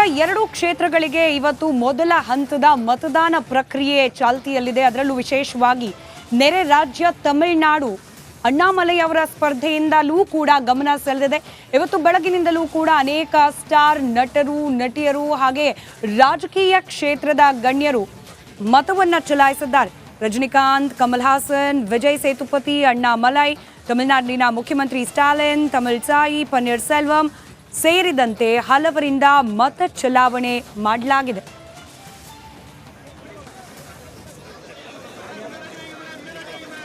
102 ಕ್ಷೇತ್ರಗಳಿಗೆ ಇವತ್ತು ಮೊದಲ ಹಂತದ ಮತದಾನ ಪ್ರಕ್ರಿಯೆ ಚಾಲ್ತಿಯಲ್ಲಿದೆ. ಅದರಲ್ಲೂ ವಿಶೇಷವಾಗಿ ನೆರೆ ರಾಜ್ಯ ತಮಿಳುನಾಡು ಅಣ್ಣಾಮಲೈ ಅವರ ಸ್ಪರ್ಧೆಯಿಂದಲೂ ಕೂಡ ಗಮನ ಸೆಳೆದಿದೆ. ಇವತ್ತು ಬೆಳಗಿನಿಂದಲೂ ಕೂಡ ಅನೇಕ ಸ್ಟಾರ್ ನಟರು, ನಟಿಯರು ಹಾಗೆ ರಾಜಕೀಯ ಕ್ಷೇತ್ರದ ಗಣ್ಯರು ಮತವನ್ನ ಚಲಾಯಿಸಿದ್ದಾರೆ. ರಜನಿಕಾಂತ್, ಕಮಲ್ ಹಾಸನ್, ವಿಜಯ್ ಸೇತುಪತಿ, ಅಣ್ಣಾಮಲೈ, ತಮಿಳುನಾಡಿನ ಮುಖ್ಯಮಂತ್ರಿ ಸ್ಟಾಲಿನ್, ತಮಿಳ್ಸಾಯಿ, ಪನ್ನೀರ್ ಸೆಲ್ವಂ ಸೇರಿದಂತೆ ಹಲವರಿಂದ ಮತ ಚಲಾವಣೆ ಮಾಡಲಾಗಿದೆ.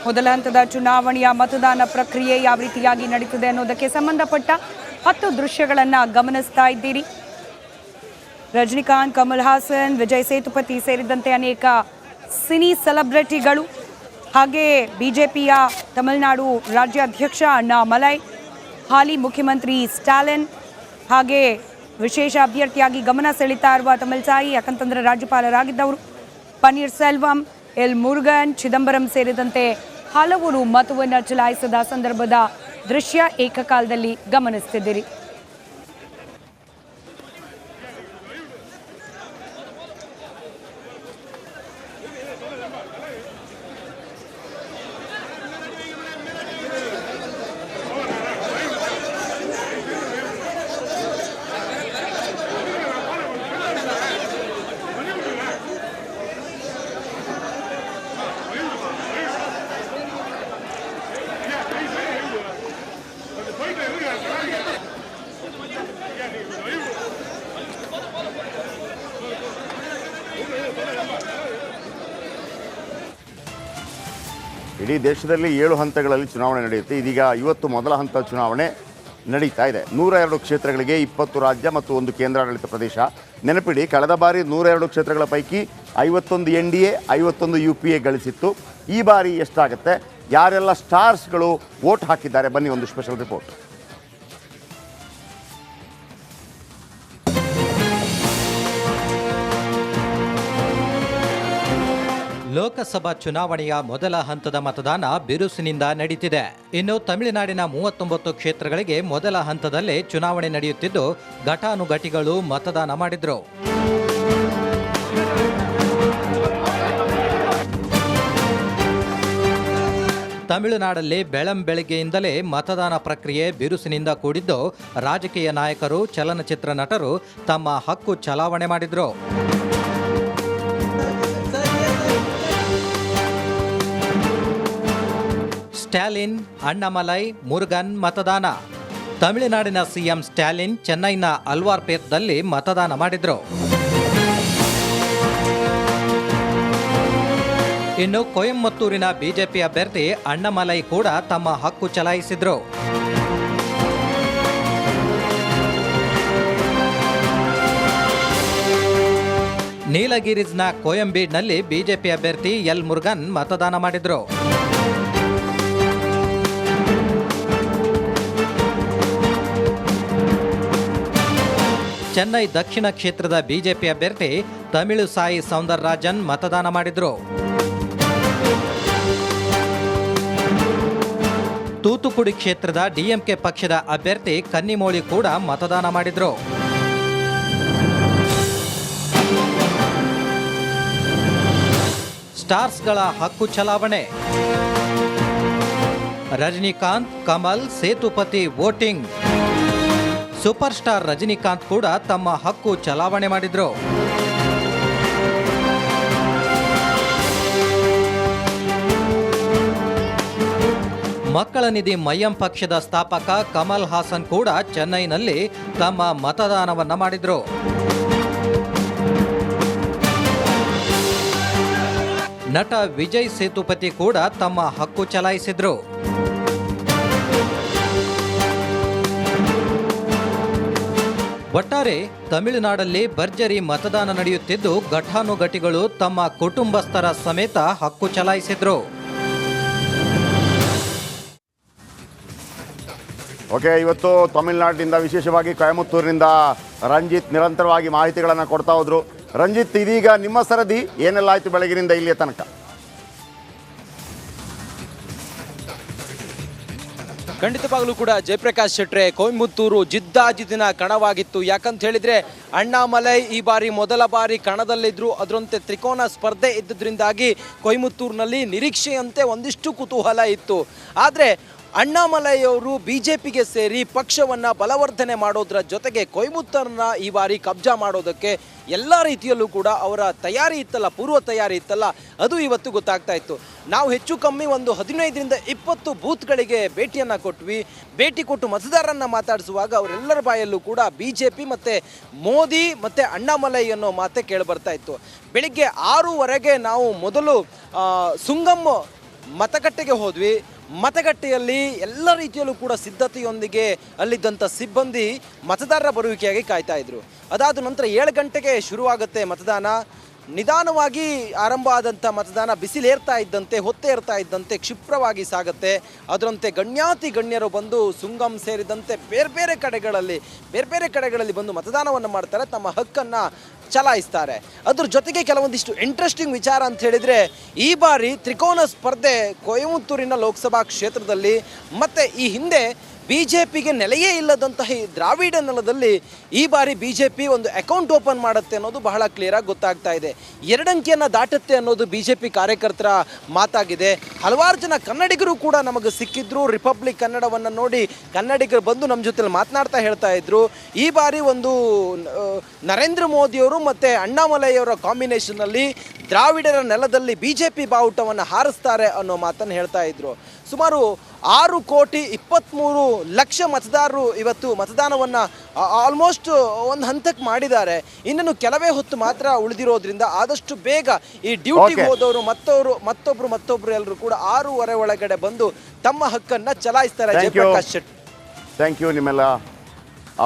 ಮೊದಲ ಹಂತದ ಚುನಾವಣೆಯ ಮತದಾನ ಪ್ರಕ್ರಿಯೆ ಯಾವ ರೀತಿಯಾಗಿ ನಡೀತಿದೆ ಅನ್ನೋದಕ್ಕೆ ಸಂಬಂಧಪಟ್ಟ 10 ದೃಶ್ಯಗಳನ್ನು ಗಮನಿಸ್ತಾ ಇದ್ದೀರಿ. ರಜನಿಕಾಂತ್, ಕಮಲ್ ಹಾಸನ್, ವಿಜಯ್ ಸೇತುಪತಿ ಸೇರಿದಂತೆ ಅನೇಕ ಸಿನಿ ಸೆಲೆಬ್ರಿಟಿಗಳು, ಹಾಗೆ ಬಿಜೆಪಿಯ ತಮಿಳುನಾಡು ರಾಜ್ಯಾಧ್ಯಕ್ಷ ಅಣ್ಣಾಮಲೈ, ಹಾಲಿ ಮುಖ್ಯಮಂತ್ರಿ ಸ್ಟಾಲಿನ್, ಹಾಗೆ ವಿಶೇಷ ಅಭ್ಯರ್ಥಿಯಾಗಿ ಗಮನ ಸೆಳೀತಾ ಇರುವ ತಮಿಳ್ಸಾಯಿ, ಯಾಕಂತಂದ್ರೆ ರಾಜ್ಯಪಾಲರಾಗಿದ್ದವರು, ಪನ್ನೀರ್ ಸೆಲ್ವಂ, ಎಲ್ ಮುರುಗನ್, ಚಿದಂಬರಂ ಸೇರಿದಂತೆ ಹಲವರು ಮತವನ್ನು ಚಲಾಯಿಸಿದ ಸಂದರ್ಭದ ದೃಶ್ಯ ಏಕಕಾಲದಲ್ಲಿ ಗಮನಿಸುತ್ತಿದ್ದೀರಿ. ಇಡೀ ದೇಶದಲ್ಲಿ 7 ಹಂತಗಳಲ್ಲಿ ಚುನಾವಣೆ ನಡೆಯುತ್ತೆ. ಇದೀಗ ಇವತ್ತು ಮೊದಲ ಹಂತ ಚುನಾವಣೆ ನಡೀತಾ ಇದೆ. 102 ಕ್ಷೇತ್ರಗಳಿಗೆ 20 ರಾಜ್ಯ ಮತ್ತು 1 ಕೇಂದ್ರಾಡಳಿತ ಪ್ರದೇಶ. ನೆನಪಿಡಿ, ಕಳೆದ ಬಾರಿ 102 ಕ್ಷೇತ್ರಗಳ ಪೈಕಿ 51 NDA, 51 UPA ಗಳಿಸಿತ್ತು. ಈ ಬಾರಿ ಎಷ್ಟಾಗುತ್ತೆ, ಯಾರೆಲ್ಲ ಸ್ಟಾರ್ಸ್ಗಳು ವೋಟ್ ಹಾಕಿದ್ದಾರೆ, ಬನ್ನಿ ಒಂದು ಸ್ಪೆಷಲ್ ರಿಪೋರ್ಟ್. ಲೋಕಸಭಾ ಚುನಾವಣೆಯ ಮೊದಲ ಹಂತದ ಮತದಾನ ಬಿರುಸಿನಿಂದ ನಡೀತಿದೆ. ಇನ್ನು ತಮಿಳುನಾಡಿನ 39 ಕ್ಷೇತ್ರಗಳಿಗೆ ಮೊದಲ ಹಂತದಲ್ಲೇ ಚುನಾವಣೆ ನಡೆಯುತ್ತಿದ್ದು, ಘಟಾನುಘಟಿಗಳು ಮತದಾನ ಮಾಡಿದ್ರು. ತಮಿಳುನಾಡಲ್ಲಿ ಬೆಳಂಬೆಳಗ್ಗೆಯಿಂದಲೇ ಮತದಾನ ಪ್ರಕ್ರಿಯೆ ಬಿರುಸಿನಿಂದ ಕೂಡಿದ್ದು, ರಾಜಕೀಯ ನಾಯಕರು, ಚಲನಚಿತ್ರ ನಟರು ತಮ್ಮ ಹಕ್ಕು ಚಲಾವಣೆ ಮಾಡಿದ್ರು. ಸ್ಟಾಲಿನ್, ಅಣ್ಣಾಮಲೈ, ಮುರುಗನ್ ಮತದಾನ. ತಮಿಳುನಾಡಿನ ಸಿಎಂ ಸ್ಟಾಲಿನ್ ಚೆನ್ನೈನ ಅಲ್ವಾರ್ಪೇಟ್ನಲ್ಲಿ ಮತದಾನ ಮಾಡಿದ್ರು. ಇನ್ನು ಕೊಯಮತ್ತೂರಿನ ಬಿಜೆಪಿ ಅಭ್ಯರ್ಥಿ ಅಣ್ಣಾಮಲೈ ಕೂಡ ತಮ್ಮ ಹಕ್ಕು ಚಲಾಯಿಸಿದ್ರು. ನೀಲಗಿರಿಸ್ನ ಕೊಯಂಬೀಡ್ನಲ್ಲಿ ಬಿಜೆಪಿ ಅಭ್ಯರ್ಥಿ ಎಲ್ ಮುರುಗನ್ ಮತದಾನ ಮಾಡಿದ್ರು. ಚೆನ್ನೈ ದಕ್ಷಿಣ ಕ್ಷೇತ್ರದ ಬಿಜೆಪಿ ಅಭ್ಯರ್ಥಿ ತಮಿಳುಸಾಯಿ ಸೌಂದರರಾಜನ್ ಮತದಾನ ಮಾಡಿದ್ರು. ತೂತುಕುಡಿ ಕ್ಷೇತ್ರದ ಡಿಎಂಕೆ ಪಕ್ಷದ ಅಭ್ಯರ್ಥಿ ಕನ್ನಿಮೋಳಿ ಕೂಡ ಮತದಾನ ಮಾಡಿದ್ರು. ಸ್ಟಾರ್ಸ್ಗಳ ಹಕ್ಕು ಚಲಾವಣೆ. Rajinikanth, Kamal, Sethupathi voting. Super star Rajinikanth ಕೂಡ ತಮ್ಮ ಹಕ್ಕು ಚಲಾವಣೆ ಮಾಡಿದ್ರು. ಮಕ್ಕಳ ನಿಧಿ ಮಯ್ಯಂ ಪಕ್ಷದ ಸ್ಥಾಪಕ ಕಮಲ್ ಹಾಸನ್ ಕೂಡ ಚೆನ್ನೈನಲ್ಲಿ ತಮ್ಮ ಮತದಾನವನ್ನ ಮಾಡಿದ್ರು. ನಟ ವಿಜಯ್ ಸೇತುಪತಿ ಕೂಡ ತಮ್ಮ ಹಕ್ಕು ಚಲಾಯಿಸಿದ್ರು. ಒಟ್ಟಾರೆ ತಮಿಳುನಾಡಲ್ಲಿ ಭರ್ಜರಿ ಮತದಾನ ನಡೆಯುತ್ತಿದ್ದು, ಘಟಾನುಘಟಿಗಳು ತಮ್ಮ ಕುಟುಂಬಸ್ಥರ ಸಮೇತ ಹಕ್ಕು ಚಲಾಯಿಸಿದ್ರು. ಓಕೆ, ಇವತ್ತು ತಮಿಳುನಾಡಿನಿಂದ ವಿಶೇಷವಾಗಿ ಕೊಯಮತ್ತೂರಿನಿಂದ ರಂಜಿತ್ ನಿರಂತರವಾಗಿ ಮಾಹಿತಿಗಳನ್ನು ಕೊಡ್ತಾ ಹೋದ್ರು. ರಂಜಿತ್, ಇದೀಗ ನಿಮ್ಮ ಸರದಿ ಏನೆಲ್ಲ ಆಯಿತು ಬೆಳಗಿನಿಂದ ಇಲ್ಲಿಯ ತನಕ? ಖಂಡಿತವಾಗ್ಲೂ ಕೂಡ ಜಯಪ್ರಕಾಶ್ ಶೆಟ್ರೆ, ಕೊಯಮತ್ತೂರು ಜಿದ್ದಾಜಿದ್ದಿನ ಕಣವಾಗಿತ್ತು. ಯಾಕಂತ ಹೇಳಿದ್ರೆ ಅಣ್ಣಾಮಲೈ ಈ ಬಾರಿ ಮೊದಲ ಬಾರಿ ಕಣದಲ್ಲಿದ್ರು, ಅದರಂತೆ ತ್ರಿಕೋನ ಸ್ಪರ್ಧೆ ಇದ್ದದ್ರಿಂದಾಗಿ ಕೊಯಮತ್ತೂರಿನಲ್ಲಿ ನಿರೀಕ್ಷೆಯಂತೆ ಒಂದಿಷ್ಟು ಕುತೂಹಲ ಇತ್ತು. ಆದರೆ ಅಣ್ಣಾಮಲೈಯವರು ಬಿಜೆಪಿಗೆ ಸೇರಿ ಪಕ್ಷವನ್ನು ಬಲವರ್ಧನೆ ಮಾಡೋದ್ರ ಜೊತೆಗೆ ಕೊಯಮತ್ತೂರನ್ನ ಈ ಬಾರಿ ಕಬ್ಜಾ ಮಾಡೋದಕ್ಕೆ ಎಲ್ಲ ರೀತಿಯಲ್ಲೂ ಕೂಡ ಅವರ ತಯಾರಿ ಇತ್ತಲ್ಲ, ಪೂರ್ವ ತಯಾರಿ ಇತ್ತಲ್ಲ, ಅದು ಇವತ್ತು ಗೊತ್ತಾಗ್ತಾ ಇತ್ತು. ನಾವು ಹೆಚ್ಚು ಕಮ್ಮಿ ಒಂದು 15ರಿಂದ 20 ಬೂತ್ಗಳಿಗೆ ಭೇಟಿಯನ್ನು ಕೊಟ್ವಿ. ಭೇಟಿ ಕೊಟ್ಟು ಮತದಾರರನ್ನು ಮಾತಾಡಿಸುವಾಗ ಅವರೆಲ್ಲರ ಬಾಯಲ್ಲೂ ಕೂಡ ಬಿಜೆಪಿ ಮತ್ತು ಮೋದಿ ಮತ್ತು ಅಣ್ಣಾಮಲೈ ಅನ್ನೋ ಮಾತೆ ಕೇಳಿಬರ್ತಾ ಇತ್ತು. ಬೆಳಿಗ್ಗೆ 6:15 ನಾವು ಮೊದಲು ಸುಂಗಮ್ ಮತಗಟ್ಟೆಗೆ ಹೋದ್ವಿ. ಮತಗಟ್ಟೆಯಲ್ಲಿ ಎಲ್ಲ ರೀತಿಯಲ್ಲೂ ಕೂಡ ಸಿದ್ಧತೆಯೊಂದಿಗೆ ಅಲ್ಲಿದ್ದಂಥ ಸಿಬ್ಬಂದಿ ಮತದಾರರ ಬರುವಿಕೆಯಾಗಿ ಕಾಯ್ತಾ ಇದ್ರು. ಅದಾದ ನಂತರ 7 ಗಂಟೆಗೆ ಶುರುವಾಗುತ್ತೆ ಮತದಾನ. ನಿಧಾನವಾಗಿ ಆರಂಭ ಆದಂಥ ಮತದಾನ ಬಿಸಿಲೇರ್ತಾ ಇದ್ದಂತೆ, ಹೊತ್ತೇರ್ತಾ ಇದ್ದಂತೆ ಕ್ಷಿಪ್ರವಾಗಿ ಸಾಗುತ್ತೆ. ಅದರಂತೆ ಗಣ್ಯಾತಿ ಗಣ್ಯರು ಬಂದು ಸುಂಗಮ್ ಸೇರಿದಂತೆ ಬೇರೆ ಬೇರೆ ಕಡೆಗಳಲ್ಲಿ ಬಂದು ಮತದಾನವನ್ನು ಮಾಡ್ತಾರೆ, ತಮ್ಮ ಹಕ್ಕನ್ನು ಚಲಾಯಿಸ್ತಾರೆ. ಅದ್ರ ಜೊತೆಗೆ ಕೆಲವೊಂದಿಷ್ಟು ಇಂಟ್ರೆಸ್ಟಿಂಗ್ ವಿಚಾರ ಅಂತ ಹೇಳಿದರೆ, ಈ ಬಾರಿ ತ್ರಿಕೋನ ಸ್ಪರ್ಧೆ ಕೊಯಮತ್ತೂರಿನ ಲೋಕಸಭಾ ಕ್ಷೇತ್ರದಲ್ಲಿ ಮತ್ತು ಈ ಹಿಂದೆ ಬಿಜೆಪಿಗೆ ನೆಲೆಯೇ ಇಲ್ಲದಂತಹ ಈ ದ್ರಾವಿಡ ನೆಲದಲ್ಲಿ ಈ ಬಾರಿ ಬಿಜೆಪಿ ಒಂದು ಅಕೌಂಟ್ ಓಪನ್ ಮಾಡುತ್ತೆ ಅನ್ನೋದು ಬಹಳ ಕ್ಲಿಯರಾಗಿ ಗೊತ್ತಾಗ್ತಾ ಇದೆ. 2 ಅಂಕಿಯನ್ನು ದಾಟುತ್ತೆ ಅನ್ನೋದು ಬಿಜೆಪಿ ಕಾರ್ಯಕರ್ತರ ಮಾತಾಗಿದೆ. ಹಲವಾರು ಜನ ಕನ್ನಡಿಗರು ಕೂಡ ನಮಗೆ ಸಿಕ್ಕಿದ್ರು. ರಿಪಬ್ಲಿಕ್ ಕನ್ನಡವನ್ನು ನೋಡಿ ಕನ್ನಡಿಗರು ಬಂದು ನಮ್ಮ ಜೊತೆಲಿ ಮಾತನಾಡ್ತಾ ಹೇಳ್ತಾ ಇದ್ರು, ಈ ಬಾರಿ ಒಂದು ನರೇಂದ್ರ ಮೋದಿಯವರು ಮತ್ತು ಅಣ್ಣಾಮಲೈಯವರ ಕಾಂಬಿನೇಷನ್ನಲ್ಲಿ ದ್ರಾವಿಡರ ನೆಲದಲ್ಲಿ ಬಿಜೆಪಿ ಬಾವುಟವನ್ನು ಹಾರಿಸ್ತಾರೆ ಅನ್ನೋ ಮಾತನ್ನು ಹೇಳ್ತಾ ಇದ್ರು. ಸುಮಾರು 6,23,00,000 ಮತದಾರರು ಇವತ್ತು ಮತದಾನವನ್ನು ಆಲ್ಮೋಸ್ಟ್ ಒಂದು ಹಂತಕ್ಕೆ ಮಾಡಿದ್ದಾರೆ. ಇನ್ನೂ ಕೆಲವೇ ಹೊತ್ತು ಮಾತ್ರ ಉಳಿದಿರೋದ್ರಿಂದ ಆದಷ್ಟು ಬೇಗ ಈ ಡ್ಯೂಟಿಗೆ ಹೋದವರು ಮತ್ತೊಬ್ಬರು ಎಲ್ಲರೂ ಕೂಡ 6:15 ಒಳಗಡೆ ಬಂದು ತಮ್ಮ ಹಕ್ಕನ್ನು ಚಲಾಯಿಸ್ತಾರೆ. ಜಯಪ್ರಕಾಶ್ ಶೆಟ್ಟಿ, ಥ್ಯಾಂಕ್ ಯು ನಿಮ್ಮೆಲ್ಲ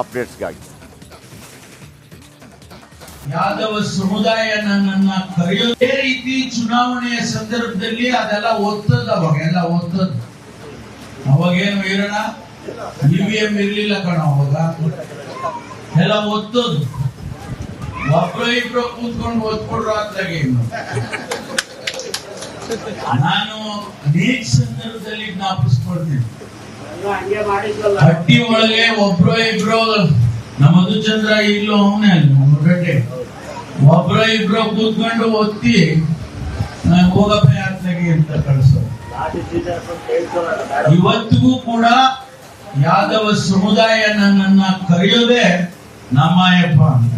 ಅಪ್ಡೇಟ್ಸ್ಗಾಗಿ. ಯಾದವ ಸಮುದಾಯ ನನ್ನನ್ನ ಕರೆಯೋದೇ ರೀತಿ ಚುನಾವಣೆಯ ಸಂದರ್ಭದಲ್ಲಿ ಅದೆಲ್ಲ ಒತ್ತದ, ಅವಾಗೆಲ್ಲ ಒತ್ತದ. ಅವಾಗೇನು ಇರೋಣ, EVM ಇರ್ಲಿಲ್ಲ ಕಣ, ಅವಾಗ ಎಲ್ಲ ಒತ್ತದು. ಒಬ್ರು ಕೂತ್ಕೊಂಡು ಒತ್ಕೊಡ್ರು ಅತ್ಲಾಗೆ. ನಾನು ಅನೇಕ ಸಂದರ್ಭದಲ್ಲಿ ಜ್ಞಾಪಿಸ್ಕೊಳ್ತೀನಿ, ಹಟ್ಟಿ ಒಳಗೆ ಒಬ್ರು ನಮ್ಮ ಮಧುಚಂದ್ರ ಇಲ್ಲೂ ಅವನೇ ಅಲ್ಲ, ಒಬ್ರು ಕೂತ್ಕೊಂಡು ಒತ್ತಿ ಹೋಗಪ್ಪ ಯಾತ್ರೆಗೆ ಅಂತ ಕಳಿಸೋದು. ಇವತ್ತಿಗೂ ಕೂಡ ಯಾದವ ಸಮುದಾಯ ನನ್ನನ್ನ ಕರೆಯೋದೇ ನಮ್ಮಯ್ಯಪ್ಪ ಅಂತ.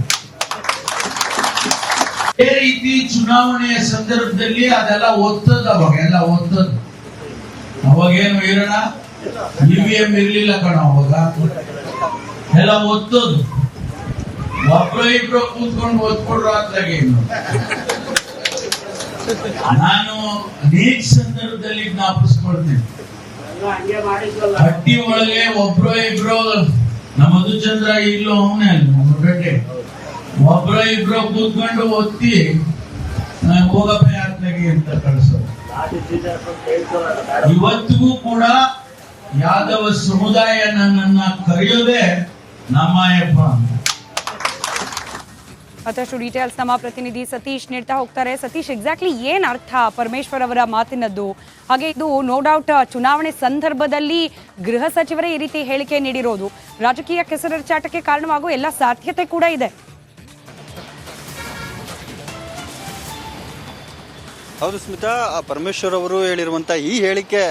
ಅದೇ ರೀತಿ ಚುನಾವಣೆಯ ಸಂದರ್ಭದಲ್ಲಿ ಅದೆಲ್ಲ ಒತ್ತದ, ಅವಾಗೆಲ್ಲ ಒತ್ತದ. ಅವಾಗೇನು ಇರೋಣ, EVM ಇರ್ಲಿಲ್ಲ ಕಣ, ಅವಾಗ ಎಲ್ಲ ಒತ್ತದು. ಒಬ್ರು ಕೂತ್ಕೊಂಡು ಒತ್ಕೊಡ್ರು ಅತ್ಲಾಗೆ. ನಾನು ಅನೇಕ ಸಂದರ್ಭದಲ್ಲಿ ಜ್ಞಾಪಿಸ್ಕೊಳ್ತೀನಿ, ಹಟ್ಟಿ ಒಳಗೆ ಒಬ್ರು ನಮ್ಮ ಮಧುಚಂದ್ರ ಇಲ್ಲೂ ಅವನೇ ಅಲ್ಲ, ಒಬ್ರು ಕೂತ್ಕೊಂಡು ಒತ್ತಿ ಹೋಗಪ್ಪ ಯಾತ್ರೆಗೆ ಅಂತ ಕಳಿಸೋದು. ಇವತ್ತಿಗೂ ಕೂಡ ಯಾದವ ಸಮುದಾಯ ನನ್ನನ್ನ ಕರೆಯೋದೇ ನಮ್ಮಯ್ಯಪ್ಪ ಅಂತ. ಮತ್ತಷ್ಟು ಡೀಟೇಲ್ಸ್ ನಮ್ಮ ಪ್ರತಿನಿಧಿ ಸತೀಶ್ ನೀಡ್ತಾ ಹೋಗ್ತಾರೆ. ಸತೀಶ್, ಎಕ್ಸಾಕ್ಟ್ಲಿ ಏನ್ ಅರ್ಥ ಪರಮೇಶ್ವರ್ ಅವರ ಮಾತಿನದ್ದು? ಹಾಗೆ ಇದು ನೋ ಡೌಟ್ ಚುನಾವಣೆ ಸಂದರ್ಭದಲ್ಲಿ ಗೃಹ ಸಚಿವರೇ ಈ ರೀತಿ ಹೇಳಿಕೆ ನೀಡಿರೋದು ರಾಜಕೀಯ ಕೆಸರಚಾಟಕ್ಕೆ ಕಾರಣವಾಗುವ ಎಲ್ಲ ಸಾಧ್ಯತೆ ಕೂಡ ಇದೆ. ಹೌದು ಸ್ಮಿತಾ, ಪರಮೇಶ್ವರ್ ಅವರು ಹೇಳಿರುವಂಥ ಈ ಹೇಳಿಕೆ